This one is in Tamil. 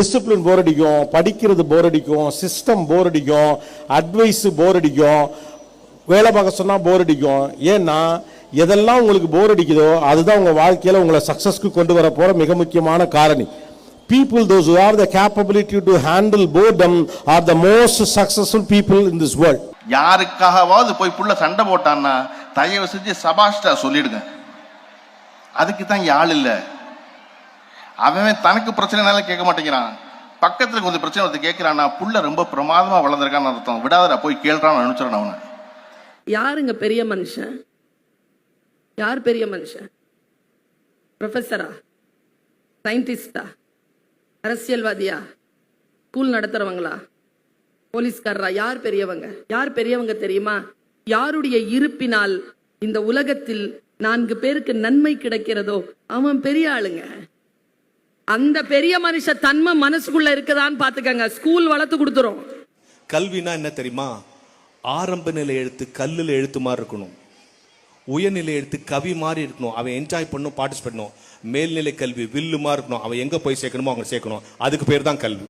டிசிப்ளின் போர் அடிக்கும், படிக்கிறது போர் அடிக்கும், சிஸ்டம் போர் அடிக்கும், அட்வைஸ் போர் அடிக்கும், வேலை பார்க்க சொன்னா போர் அடிக்கும். ஏன்னா எதெல்லாம் உங்களுக்கு போர் அடிக்குதோ அதுதான் உங்க வாழ்க்கையில உங்களை சக்சஸ்க்கு கொண்டு வர போற மிக முக்கியமான காரணி. People those who have the capability to handle boredom are the most successful people in this world. யாருக்காகவாவது போய் புள்ள சண்டை போட்டான்னா தயவு செஞ்சு சபாஷ்டா சொல்லிடுங்க. அதுக்கு தான் ஆள் இல்ல. அவன் தனக்கு பிரச்சனைனால கேட்க மாட்டேங்கிறான், பக்கத்துல கொஞ்சம் பிரச்சனை வந்து கேட்கிறான்னா புள்ள ரொம்ப பிரமாதமா வளர்ந்துருக்கான்னு அர்த்தம். விடாதடா போய் கேள்றான்னு அனுப்பிச்சிடணும் அவனை. யாருங்க பெரிய மனுஷன்? யார் பெரிய மனுஷன்? ப்ரொஃபஸரா, சயின்டிஸ்டா, அரசியல்வாதியா, ஸ்கூல் நடத்துறவங்களா, போலீஸ்காரரா? யார் பெரியவங்க? யார் பெரியவங்க தெரியுமா? யாருடைய இருப்பினால் இந்த உலகத்தில் 4 பேருக்கு நன்மை கிடைக்கிறதோ அவன் பெரிய ஆளுங்க. அந்த பெரிய மனுஷ தன்மை மனசுக்குள்ள இருக்குதான்னு பாத்துக்கங்க. ஸ்கூல் வளர்த்து கொடுத்துரும். கல்வினா என்ன தெரியுமா? ஆரம்ப நிலை எழுத்து கல்லுல எழுத்து மாதிரி இருக்கணும், உயர்நிலை எழுத்து கவி மாதிரி இருக்கணும், அவன் என்ஜாய் பண்ணும், பார்ட்டிசிபேட் பண்ணணும். மேல்நிலை கல்வி வில்லு மாதிரி இருக்கணும், அவன் எங்க போய் சேர்க்கணுமோ அவங்க சேர்க்கணும். அதுக்கு பேர் தான் கல்வி.